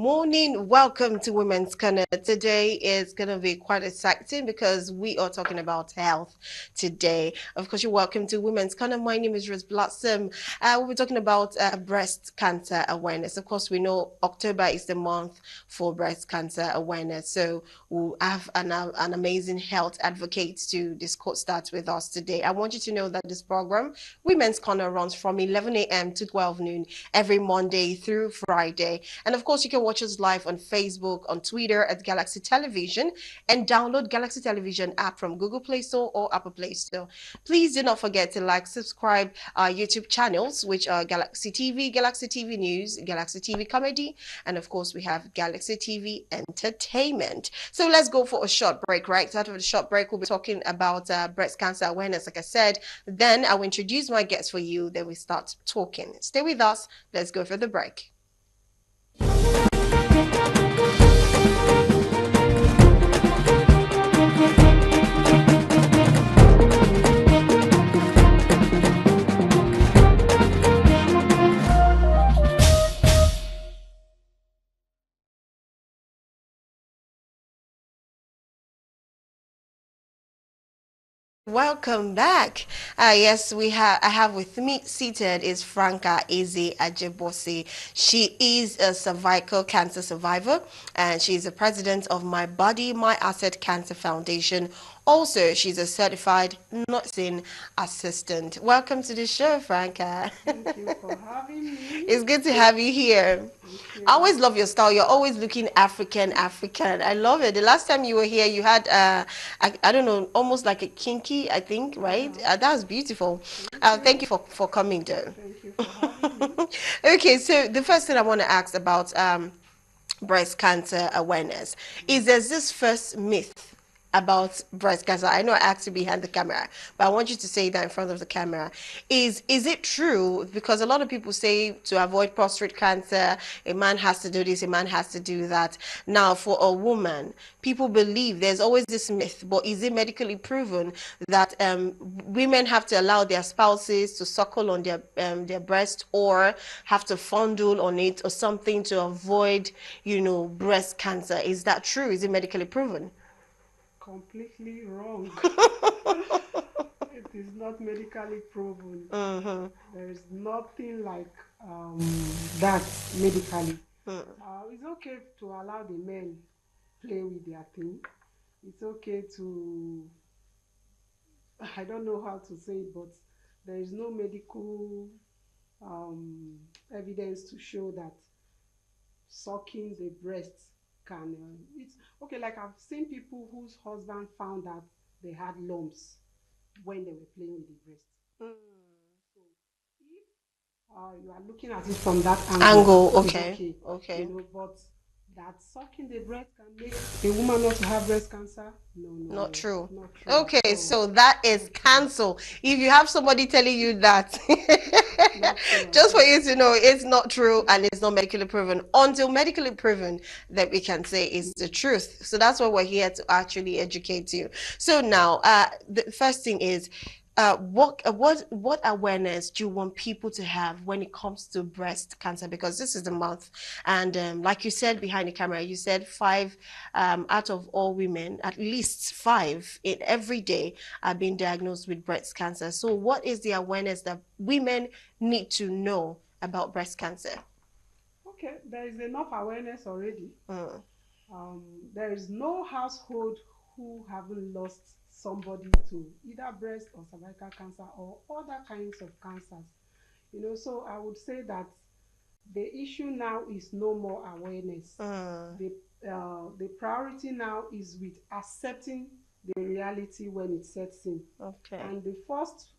Morning, welcome to Women's Corner. Today is going to be quite exciting because we are talking about health today. Of course, you're welcome to Women's Corner. My name is Rose Blossom. We'll be talking about breast cancer awareness. Of course, we know October is the month for breast cancer awareness. So we'll have an amazing health advocate to discuss that with us today. I want you to know that this program, Women's Corner, runs from 11 a.m. to 12 noon every Monday through Friday. And of course, you can watch us live on Facebook, on Twitter at Galaxy Television, and download Galaxy Television app from Google Play Store or Apple Play Store. Please do not forget to like, subscribe our YouTube channels, which are Galaxy TV, Galaxy TV News, Galaxy TV Comedy, and of course, we have Galaxy TV Entertainment. So let's go for a short break, right? After the short break, we'll be talking about breast cancer awareness, like I said. Then I will introduce my guests for you. Then we start talking. Stay with us. Let's go for the break. Welcome back. Yes, I have with me seated is Franca Eze Ajebosi. She is a cervical cancer survivor and she's the president of My Body, My Asset Cancer Foundation. Also, she's a certified nursing assistant. Welcome to the show, Franca. Thank you for having me. It's good to have you here. Thank I you. always love your style. You're always looking African, African. I love it. The last time you were here, you had, I don't know, almost like a kinky, I think, right? Yeah. That was beautiful. Thank Thank you. you for coming, though. Thank you for having me. Okay, so the first thing I want to ask about breast cancer awareness is there's this first myth about breast cancer. I know I asked you behind the camera, but I want you to say that in front of the camera. Is it true? Because a lot of people say to avoid prostate cancer, a man has to do this, a man has to do that. Now, for a woman, people believe there's always this myth, but is it medically proven that women have to allow their spouses to suckle on their breast or have to fondle on it or something to avoid, breast cancer? Is that true? Is it medically proven? Completely wrong. It is not medically proven. Mm-hmm. There is nothing like that medically. Mm. It's okay to allow the men play with their thing. It's okay to, I don't know how to say it, but there is no medical um, evidence to show that sucking the breast can it's okay, like I've seen people whose husband found that they had lumps when they were playing with the breast. Mm. So if you are looking at it from that angle, Angle, it's okay, okay, okay. but that sucking the breast can make a woman not to have breast cancer, no, no, Not no, true. not true at Okay, all. so that Not is true. cancel. If you have somebody telling you that, Not true at just for all. you to know, it's not true and it's not medically proven. Until medically proven, that we can say is the truth. So that's why we're here to actually educate you. So now, the first thing is, what awareness do you want people to have when it comes to breast cancer? Because this is the month, and like you said behind the camera, you said five out of all women, at least five in every day are being diagnosed with breast cancer. So, what is the awareness that women need to know about breast cancer? Okay, there is enough awareness already. Mm. um, there is no household who haven't lost somebody to either breast or cervical cancer or other kinds of cancers. So I would say that the issue now is no more awareness. Mm. The priority now is with accepting the reality when it sets in. Okay. And the first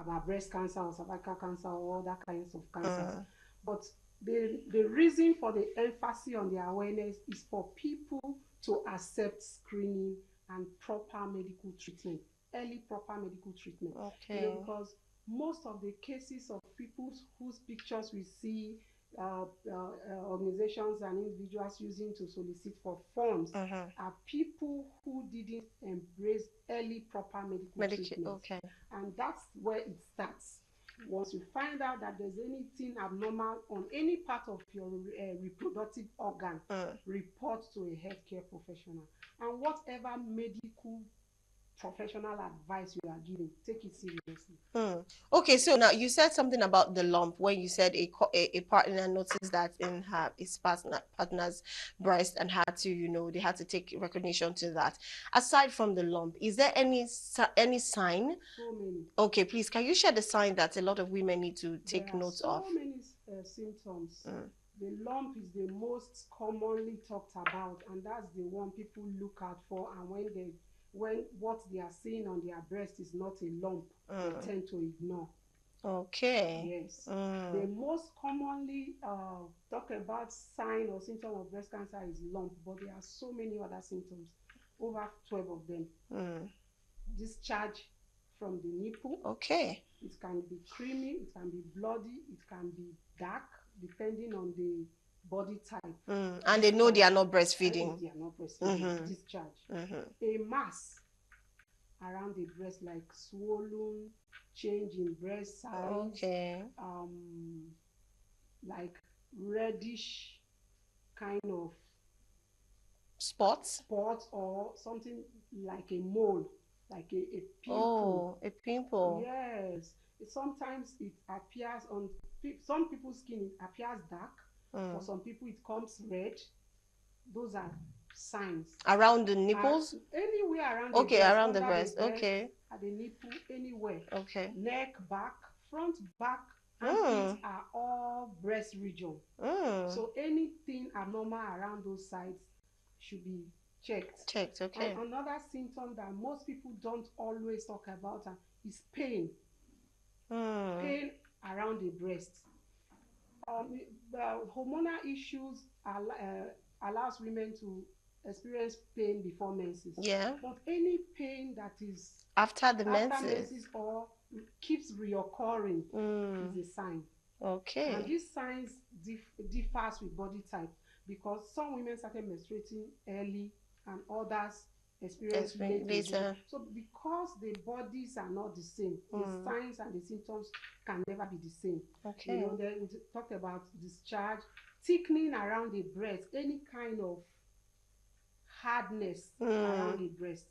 about breast cancer or cervical cancer or other kinds of cancers. Mm. But the reason for the emphasis on the awareness is for people to accept screening and proper medical treatment, early proper medical treatment. Okay. Because most of the cases of people whose pictures we see organizations and individuals using to solicit for funds Mm-hmm. are people who didn't embrace early proper medical treatment. Okay. And that's where it starts. Once you find out that there's anything abnormal on any part of your reproductive organ, report to a healthcare professional. And whatever medical professional advice you are giving, take it seriously. Okay, so now you said something about the lump when you said a partner noticed that in his partner's breast and had to, they had to take recognition to that. Aside from the lump, is there any sign? So many. Okay, please, can you share the sign that a lot of women need to take There are note so of? many symptoms. The lump is the most commonly talked about, and that's the one people look out for. And when what they are seeing on their breast is not a lump, they tend to ignore. Okay. Yes. The most commonly talk about sign or symptom of breast cancer is lump, but there are so many other symptoms, over 12 of them. Discharge from the nipple. Okay. It can be creamy, it can be bloody, it can be dark, depending on the body type. And they know they are not breastfeeding. They are not breastfeeding. Discharge. A mass around the breast, like swollen, change in breast size. Okay. Like reddish kind of spots or something like a mole, like a Oh, pimple. a pimple. Yes. Sometimes it appears on some people's skin, it appears dark. For some people it comes red. Those are signs. Around the nipples? Anywhere around okay, the breast. Around the breast. Okay. At the nipple, anywhere. Okay. Neck, back, front, back, and feet are all breast region. So anything abnormal around those sides should be checked. Okay. And another symptom that most people don't always talk about is pain. Pain around the breast. The hormonal issues allows women to experience pain before menses. Yeah. But any pain that is after menses or keeps reoccurring is a sign. Okay. And these signs differs with body type, because some women started menstruating early and others experience later. So because the bodies are not the same, the signs and the symptoms can never be the same. Okay. Then we talked about discharge, thickening around the breast, any kind of hardness around the breast.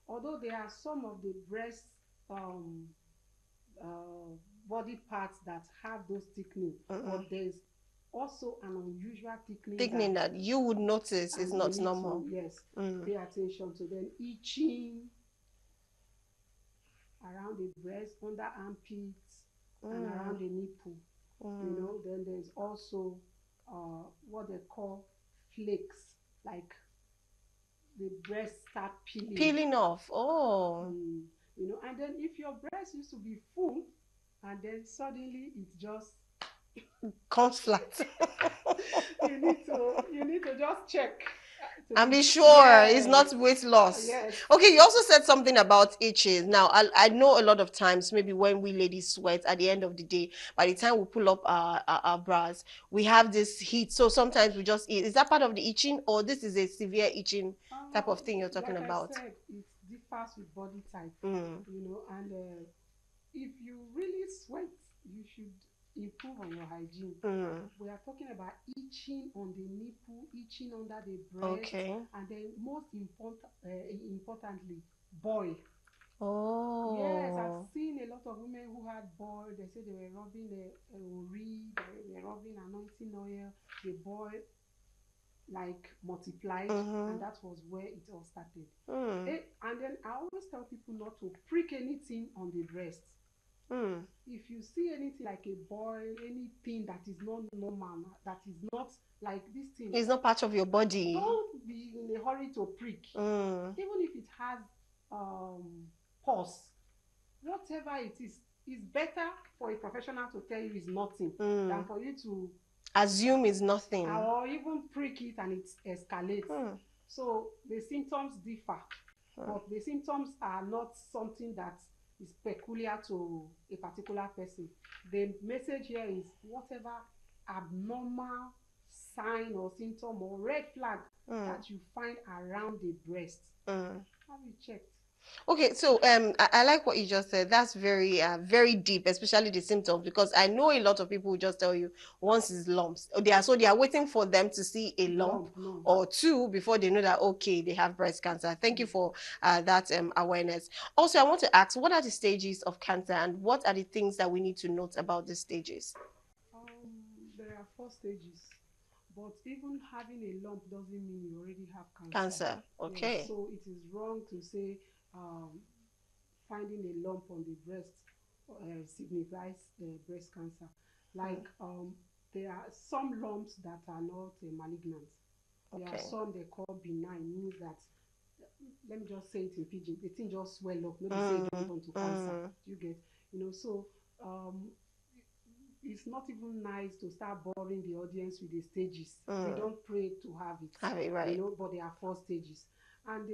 Although there are some of the breast body parts that have those thickening, but there's also an unusual thickening that you would notice is not normal. Pay attention to them. Itching around the breast, under armpits, and around the nipple. Then there's also what they call flakes, like the breast start peeling off. And then if your breast used to be full and then suddenly it just comes flat, you need to just check and be sure it's not weight loss. Okay, you also said something about itches. Now I know a lot of times, maybe when we ladies sweat at the end of the day, by the time we pull up our bras, we have this heat, so sometimes we just eat. Is that part of the itching, or this is a severe itching type of thing you're talking about? I said, it differs with body type. And if you really sweat, you should improve on your hygiene. We are talking about itching on the nipple, itching under the breast, and then most importantly, boil. Yes, I've seen a lot of women who had boil. They said they were rubbing the ori, they were rubbing anointing oil. The boil like multiplied, and that was where it all started. And then I always tell people not to prick anything on the breast. If you see anything like a boil, anything that is not normal, that is not like this thing, it's not part of your body, don't be in a hurry to prick. Even if it has pus, whatever it is, it's better for a professional to tell you it's nothing than for you to assume it's nothing, or even prick it and it escalates. So the symptoms differ, but the symptoms are not something that is peculiar to a particular person. The message here is whatever abnormal sign or symptom or red flag that you find around the breast, have it checked. Okay, so I like what you just said. That's very very deep, especially the symptoms, because I know a lot of people will just tell you once it's lumps. They are waiting for them to see a lump No. or two before they know that okay, they have breast cancer. Thank you for that awareness. Also, I want to ask, what are the stages of cancer, and what are the things that we need to note about the stages? There are 4 stages, but even having a lump doesn't mean you already have cancer. Cancer. Yes, Okay. so it is wrong to say finding a lump on the breast signifies breast cancer. Like there are some lumps that are not malignant. There are Okay. some they call benign, means that, let me just say it in pidgin, the thing just swell up, maybe say it don't turn to cancer. Do you get? So um it's not even nice to start boring the audience with the stages. We don't pray to have it. Have it right. But there are 4 stages. And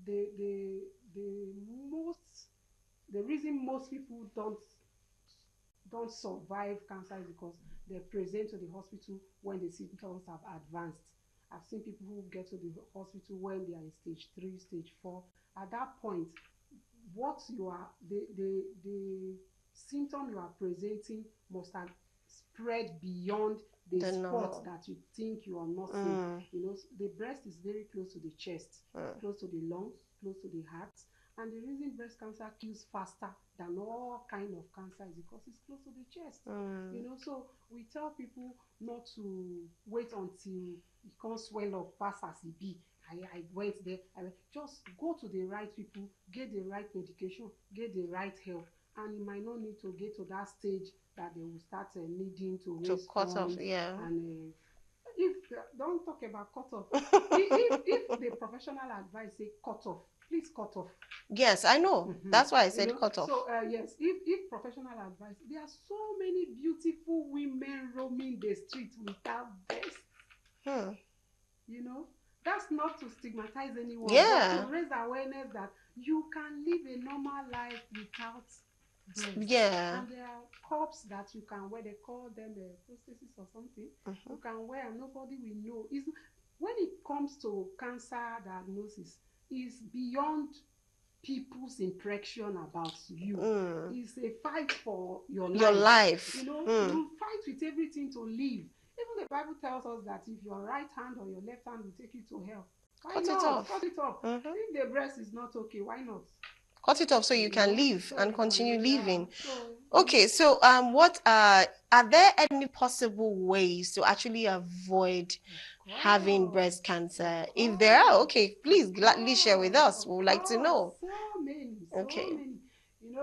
the most the reason most people don't survive cancer is because they present to the hospital when the symptoms have advanced. I've seen people who get to the hospital when they are in stage 3, stage 4. At that point, what you are the symptom you are presenting must have spread beyond the spot that you think you are not seeing. The breast is very close to the chest, close to the lungs, close to the heart. And the reason breast cancer kills faster than all kind of cancer is because it's close to the chest. So we tell people not to wait until it can swell up fast as it be. I went there. Just go to the right people, get the right medication, get the right help, and you might not need to get to that stage that they will start needing to raise cut off. funds. Yeah. And if don't talk about cut off. if the professional advice say cut off, please cut off. Yes, I know. That's why I said cut off. So yes, if professional advice, there are so many beautiful women roaming the street without breasts. That's not to stigmatize anyone, but to raise awareness that you can live a normal life without breasts. Yeah. And there are cups that you can wear. They call them prosthesis or something. You can wear and nobody will know. When it comes to cancer diagnosis, is beyond people's impression about you. It's a fight for your life. You fight with everything to live. Even the Bible tells us that if your right hand or your left hand will take you to hell, cut it off. If the breast is not okay, why not? Cut it off so you can live and continue living. Okay, so what are there any possible ways to actually avoid having breast cancer? If there are, okay, please gladly share with us. We would like to know. So many.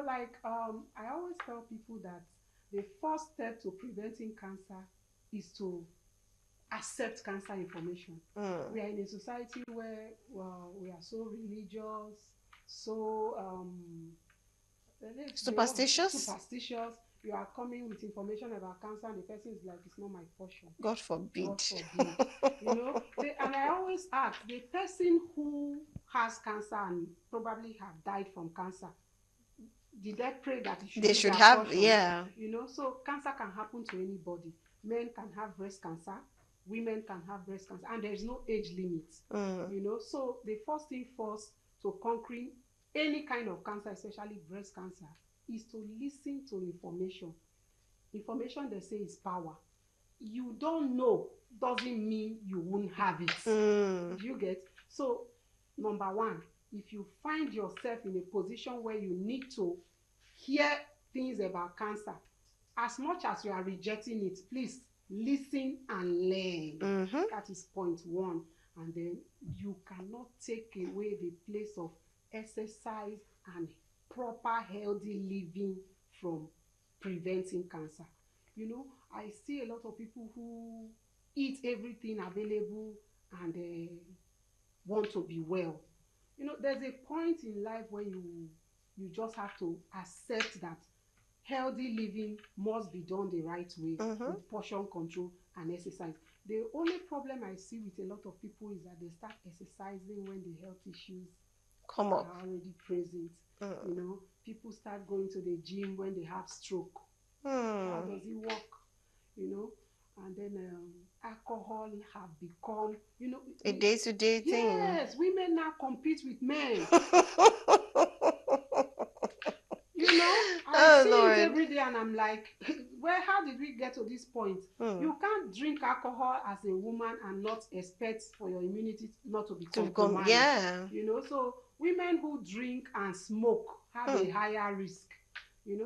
Like I always tell people that the first step to preventing cancer is to accept cancer information. We are in a society where we are so religious, so superstitious. You are coming with information about cancer and the person is like, it's not my portion. God forbid. God forbid. And I always ask, the person who has cancer and probably have died from cancer, did they pray that they should have portion? Yeah. So cancer can happen to anybody. Men can have breast cancer, women can have breast cancer, and there's no age limit. So the first thing first to conquering any kind of cancer, especially breast cancer, is to listen to information. Information, they say, is power. You don't know doesn't mean you won't have it. Do you get? So number one, if you find yourself in a position where you need to hear things about cancer, as much as you are rejecting it, please listen and learn. That is point one. And then you cannot take away the place of exercise and proper healthy living from preventing cancer. I see a lot of people who eat everything available and want to be well. There's a point in life where you just have to accept that healthy living must be done the right way, with portion control and exercise. The only problem I see with a lot of people is that they start exercising when the health issues come up, are already present. People start going to the gym when they have stroke. How does it work? and then alcohol have become, A day-to-day thing. yes, women now compete with men. I Oh see it Lord. every day and I'm like, well, how did we get to this point? Hmm. You can't drink alcohol as a woman and not expect for your immunity not to be To become, compromised. yeah. So women who drink and smoke have a Hmm. higher risk.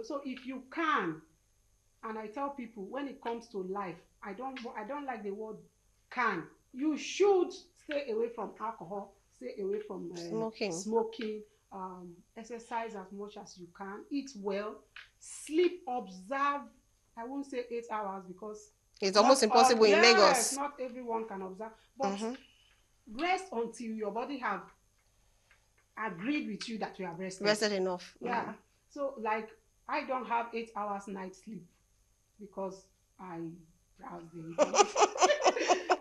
So if you can, and I tell people when it comes to life, I don't like the word can. You should stay away from alcohol, stay away from Smoking. smoking, exercise as much as you can, eat well, sleep, observe. I won't say 8 hours because It's not almost all, impossible in yes, Lagos. not everyone can observe, but Mm-hmm. rest until your body have agreed with you that you have rested. Rested enough. Yeah. So like I don't have 8 hours night sleep because I browse the internet.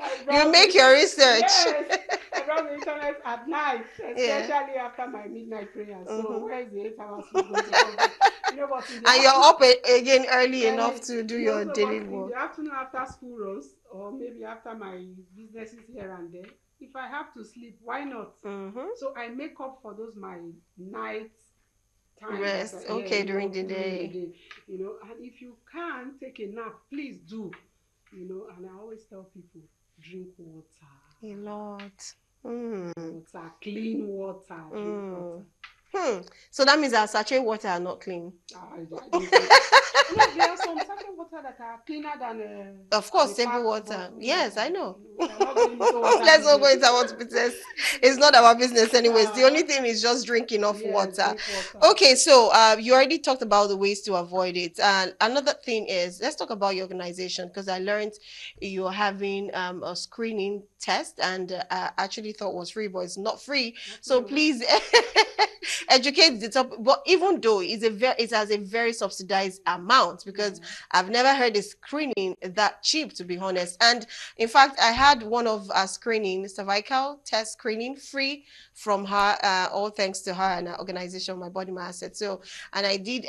I You browse make the, your research. yes, I browse the internet at night, Yeah. especially after my midnight prayer. So Mm-hmm. where is the 8 hours sleep going to come from? But in the And you're afternoon, up again early enough early, to do your so daily but in work. the afternoon after school runs, or maybe after my businesses here and there, if I have to sleep, why not? Mm-hmm. So I make up for those my night time that Rest. yeah, Okay, during the during the day. day, and if you can take a nap, please do. And I always tell people, drink water. A lot. Mm. Water, clean water, drink water. Mm. Hmm. So that means our sachet water are not clean. I don't think. There are some sachet water that are cleaner than Of course, the table packed water. bottle Yes, water. I know. We are not going into water Let's not go business. into our business. It's not our business anyways. The only uh, thing is just drink enough yes, water. drink water. Okay, so you already talked about the ways to avoid it. And another thing is, let's talk about your organization because I learned you're having a screening test and I actually thought was free, but it's not free. So please educate the top. But even though it has a very subsidized amount because I've never heard a screening that cheap, to be honest. And in fact, I had one of our screening, cervical test screening, free from her, all thanks to her and her organization, My Body, My Asset. So, and I did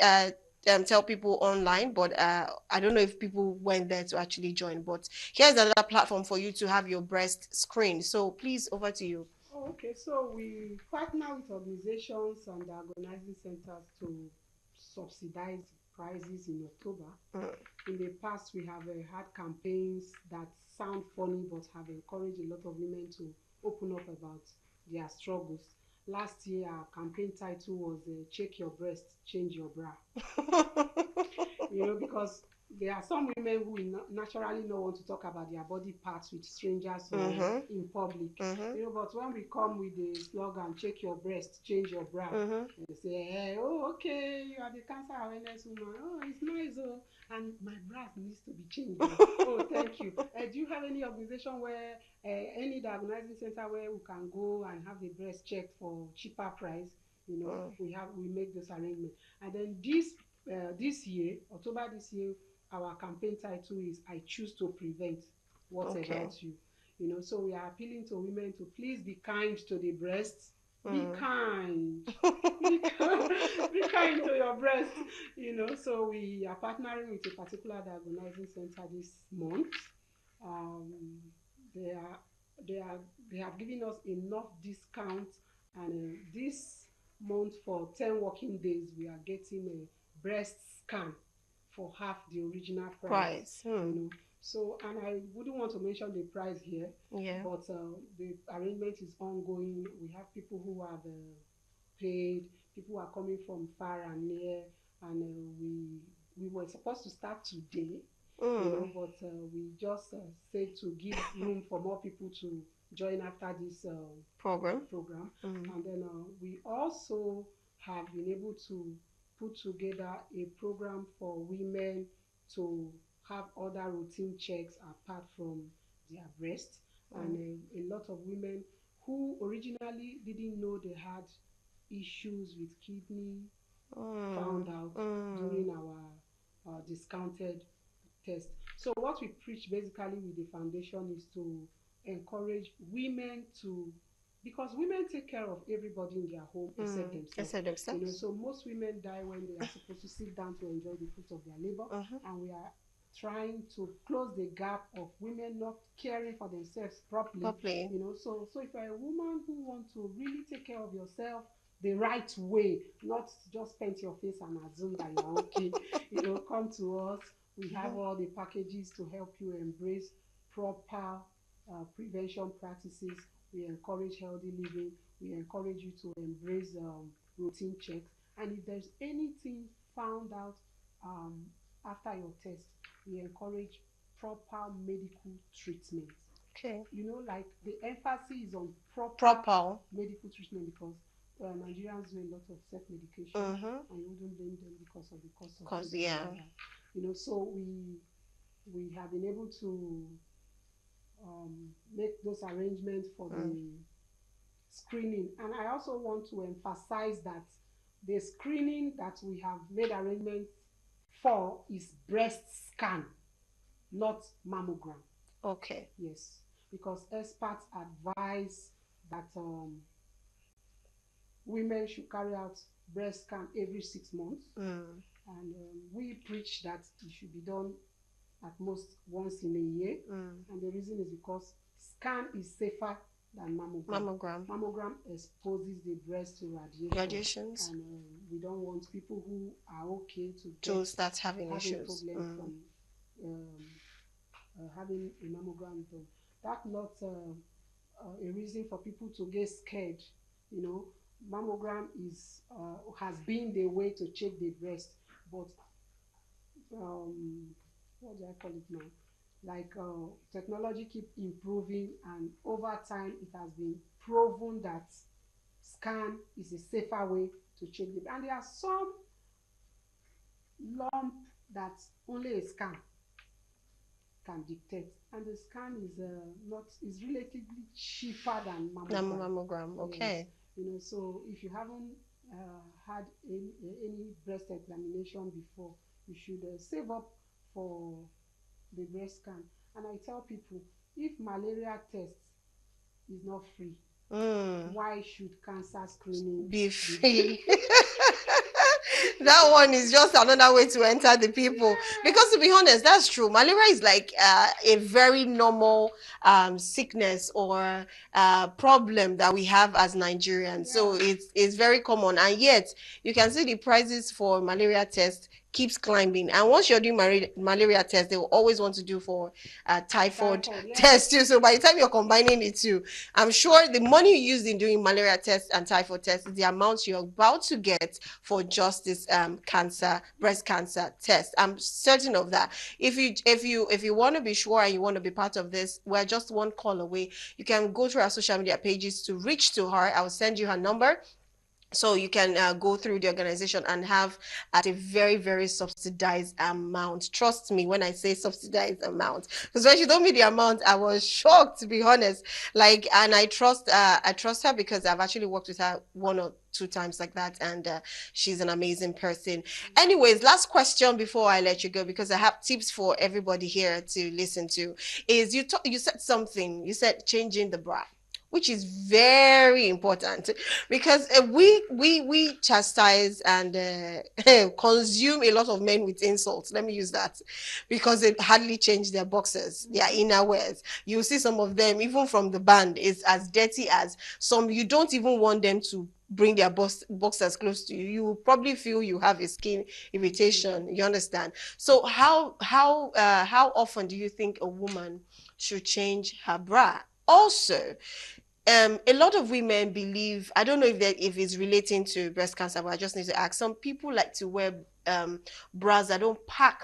tell people online, but I don't know if people went there to actually join. But here's another platform for you to have your breast screened. So please, over to you. Oh, okay. So we partner with organizations and organizing centers to subsidize prices in October. Mm. In the past, we have had campaigns that sound funny but have encouraged a lot of women to open up about their struggles. Last year, our campaign title was Check Your Breast, Change Your Bra. Because there are some women who naturally don't want to talk about their body parts with strangers or in public. But when we come with the slogan, check your breast, change your bra, they say, hey, oh, okay, you are the cancer awareness woman. Oh, it's nice, oh, and my bra needs to be changed. Oh, thank you. Do you have any organization where, any diagnostic center where we can go and have the breast checked for cheaper price? We make those arrangements. And then this year, October this year, our campaign title is I Choose to Prevent. What about you? So we are appealing to women to please be kind to the breasts. Be kind. Be kind to your breast. So we are partnering with a particular diagnostic center this month. Um, they are they have given us enough discount, and this month for 10 working days we are getting a breast scan for half the original price. So, and I wouldn't want to mention the price here, but the arrangement is ongoing. We have people who have paid, people who are coming from far and near, and we were supposed to start today, but we just said to give room for more people to join after this program. And then we also have been able to put together a program for women to have other routine checks apart from their breast. And a lot of women who originally didn't know they had issues with kidney found out during our discounted test. So what we preach basically with the foundation is to encourage women to, because women take care of everybody in their home except themselves. So most women die when they are supposed to sit down to enjoy the fruits of their labor, and we are trying to close the gap of women not caring for themselves properly. Properly. So if you're a woman who wants to really take care of yourself the right way, not just paint your face and assume that you're okay, come to us. We have all the packages to help you embrace proper prevention practices. We encourage healthy living. We encourage you to embrace routine checks. And if there's anything found out um, after your test, we encourage proper medical treatment. Okay. Like the emphasis is on Proper medical treatment because Nigerians do a lot of self-medication, and you wouldn't blame them because of the cost of Cause yeah. So we have been able to make those arrangements for the screening. And I also want to emphasize that the screening that we have made arrangements for is breast scan, not mammogram. Okay. Yes, because experts advise that women should carry out breast scan every 6 months, and we preach that it should be done at most once in a year. And the reason is because scan is safer than mammogram. Mammogram exposes the breast to radiations, and we don't want people who are okay to start having issues from having a mammogram done. That's not a reason for people to get scared. Mammogram has been the way to check the breast, but what do I call it now? Like technology keep improving, and over time it has been proven that scan is a safer way to check the. And there are some lump that only a scan can detect, and the scan is relatively cheaper than mammogram. Okay. Yes. So if you haven't had any breast examination before, you should save up for the breast scan. And I tell people, if malaria test is not free, why should cancer screening be free? That one is just another way to enter the people. Because to be honest, that's true. Malaria is like a very normal sickness or problem that we have as Nigerians. Yeah. So it's very common. And yet, you can see the prices for malaria tests keeps climbing, and once you're doing malaria test, they will always want to do for typhoid test too. So by the time you're combining it too, I'm sure the money you used in doing malaria test and typhoid test is the amount you're about to get for just this breast cancer test. I'm certain of that. If you want to be sure and you want to be part of this, we're just one call away. You can go through our social media pages to reach to her. I will send you her number, so you can go through the organization and have at a very, very subsidized amount. Trust me when I say subsidized amount, because when she told me the amount, I was shocked, to be honest. And I trust her because I've actually worked with her 1 or 2 times like that, and she's an amazing person. Anyways, last question before I let you go, because I have tips for everybody here to listen to. Is you said something. You said changing the bra, which is very important, because we chastise and consume a lot of men with insults. Let me use that, because they hardly change their boxers, their inner wears. You see some of them, even from the band, is as dirty as some. You don't even want them to bring their boxers close to you. You will probably feel you have a skin irritation. You understand? So how often do you think a woman should change her bra? Also, a lot of women believe, I don't know if it's relating to breast cancer, but I just need to ask. Some people like to wear bras that don't pack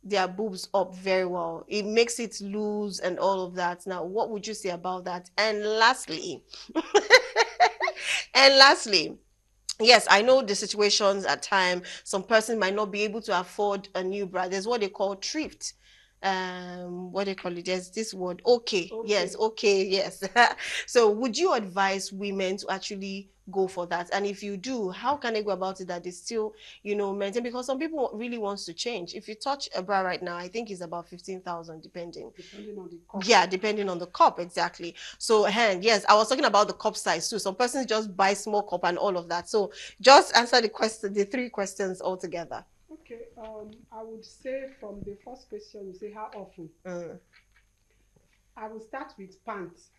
their boobs up very well. It makes it loose and all of that. Now, what would you say about that? And lastly, yes, I know the situations at time. Some person might not be able to afford a new bra. There's what they call thrift. What do you call it? There's this word. Okay. Yes. Okay. Yes. So would you advise women to actually go for that? And if you do, how can they go about it that they still, maintain? Because some people really wants to change. If you touch a bra right now, I think it's about 15,000, depending on the cup. Yeah, depending on the cup, exactly. So, yes, I was talking about the cup size too. Some persons just buy small cup and all of that. So just answer the 3 questions altogether. Okay. I would say from the first question you say how often. Mm. I will start with pants.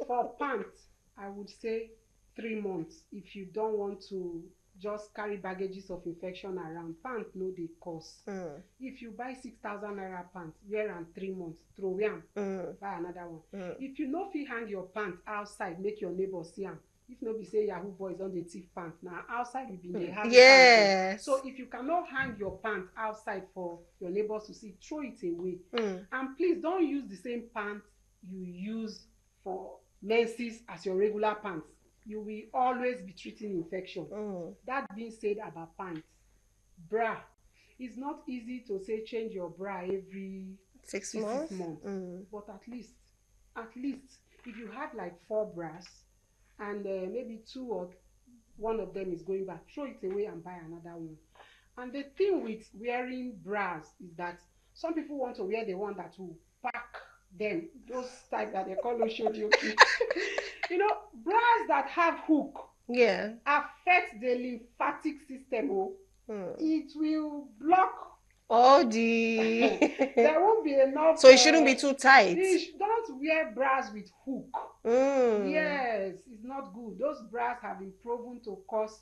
For pants, I would say 3 months if you don't want to just carry baggages of infection around. Pants no dey cost. Mm. If you buy 6,000 naira pants, wear am 3 months, throw am, Mm. buy another one. Mm. If you no fit hang your pants outside, make your neighbor see am. If no be say yahoo boys don dey thief pants, na outside we bin dey hang pants o. Yes. So if you cannot hang your pants outside for your neighbors to see, throw it away. Mm. And please don use the same pants you use for menses as your regular pants. You will always be treating infection. That being said about pants, bra, it's not easy to say change your bra every 6 months. but at least if you have like 4 bras and maybe two or one of them is going back, throw it away and buy another one. And the thing with wearing bras is that some people want to wear the one that will pack them, those type that they call oshodioki. You know, bras that have hook Yeah. affect the lymphatic system. It will block. All the There won't be enough. So it shouldn't be too tight. Don't wear bras with hook. Yes, it's not good. Those bras have been proven to cause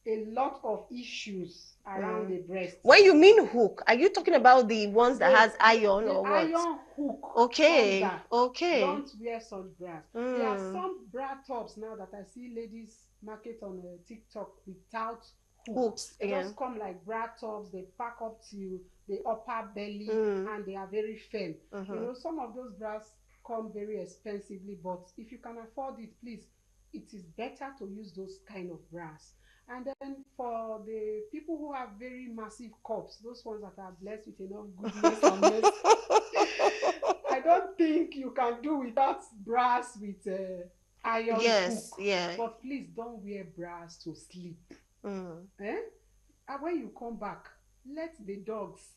a lot of issues around the breast. When you mean hook, are you talking about the ones that has iron the or what? Iron hook. Okay. Under. Okay. Don't wear such bras. There are some bra tops now that I see ladies market on TikTok without hooks. They just come like bra tops. They pack up to the upper belly and they are very firm. You know, some of those bras come very expensively, but if you can afford it, please, it is better to use those kind of bras. And then for the people who have very massive cups, those ones that are blessed with enough goodness and mercy, I don't think you can do without bras with iron hook. Yeah. But please don't wear bras to sleep. And when you come back, let the dogs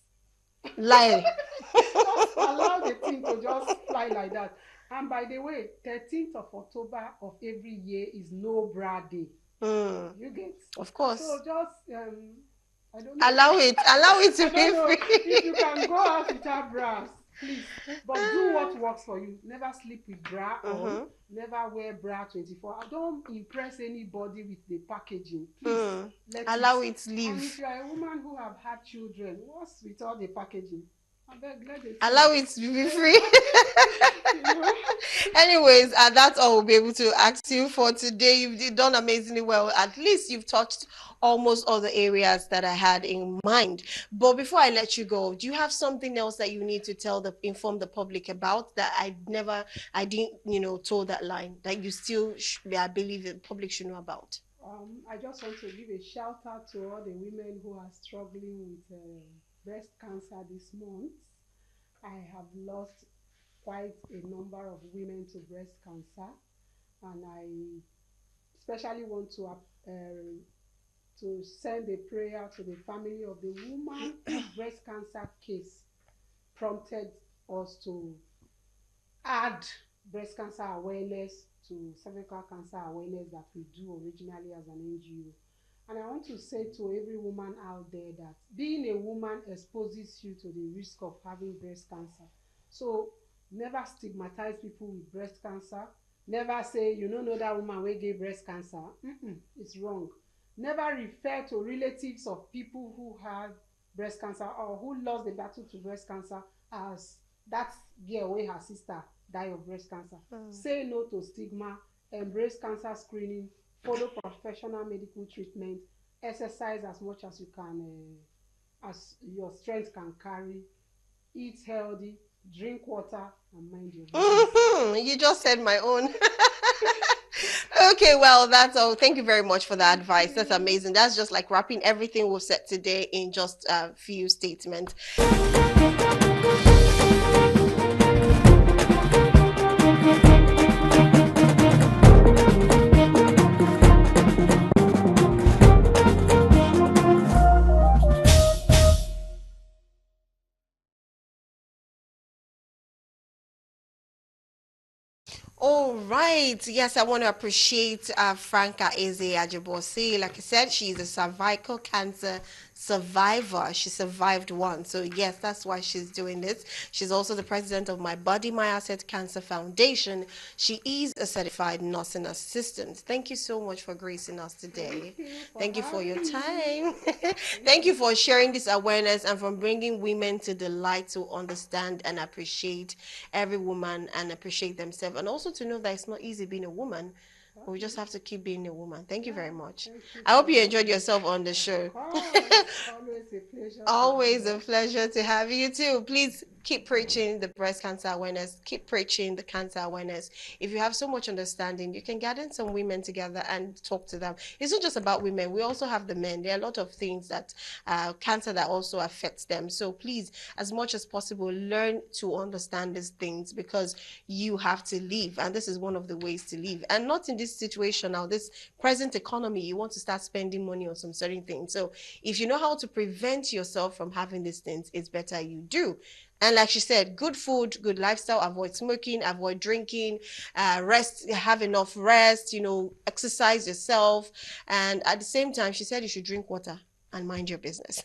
lie. Just allow the thing to just fly like that. And by the way, 13th of October of every year is no bra day. You get? Of course. So just I don't know. Allow it to be free. free. If you can go out without bras, please. But do what works for you. Never sleep with bra on. Never wear bra 24. Don't impress anybody with the packaging. Please allow it live. And if you are a woman who have had children, what's with all the packaging? I beg, let it allow it to be free. Anyways, that's all we'll be able to ask you for today. You've done amazingly well. At least you've touched almost all the areas that I had in mind. But before I let you go, do you have something else that you need to inform the public about that I didn't, told that line that you still, I believe the public should know about? I just want to give a shout out to all the women who are struggling with breast cancer this month. I have lost quite a number of women to breast cancer, and I especially want to send a prayer to the family of the woman whose breast cancer case prompted us to add breast cancer awareness to cervical cancer awareness that we do originally as an NGO. And I want to say to every woman out there that being a woman exposes you to the risk of having breast cancer. So never stigmatize people with breast cancer. Never say you don't know that woman wey get breast cancer. It's wrong. Never refer to relatives of people who had breast cancer or who lost the battle to breast cancer as that girl wey her sister die of breast cancer. Say no to stigma, embrace cancer screening, follow professional medical treatment, exercise as much as you can, as your strength can carry, eat healthy, drink water, and mind your business. You just said my own. Okay, well, that's all. Thank you very much for the advice. That's amazing. That's just like wrapping everything we've said today in just a few statements. All right. Yes, I want to appreciate Franca Eze Ajibose. Like I said, she's a cervical cancer survivor. She survived one. So yes, that's why she's doing this. She's also the president of My Body, My Asset Cancer Foundation. She is a certified nursing assistant. Thank you so much for gracing us today. Thank you for your time. Thank you for sharing this awareness and for bringing women to the light to understand and appreciate every woman and appreciate themselves, and also to know that it's not easy being a woman. But we just have to keep being a woman. Thank you very much. Thank you I hope for you having enjoyed me. yourself on the show. Of course, always a pleasure to be Always a here. pleasure to have you too. Please keep preaching the breast cancer awareness. Keep preaching the cancer awareness. If you have so much understanding, you can gather some women together and talk to them. It's not just about women. We also have the men. There are a lot of things that cancer that also affects them. So please, as much as possible, learn to understand these things because you have to live, and this is one of the ways to live. And not in this situation now, this present economy, you want to start spending money on some certain things. So if you know how to prevent yourself from having these things, it's better you do. And like she said, good food, good lifestyle, avoid smoking, avoid drinking, rest, have enough rest, exercise yourself. And at the same time, she said you should drink water and mind your business.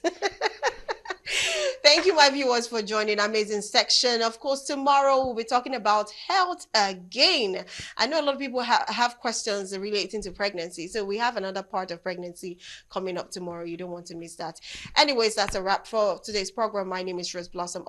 Thank you, my viewers, for joining Amazing Section. Of course, tomorrow we'll be talking about health again. I know a lot of people have questions relating to pregnancy, so we have another part of pregnancy coming up tomorrow. You don't want to miss that. Anyways, that's a wrap for today's program. My name is Rose Blossom.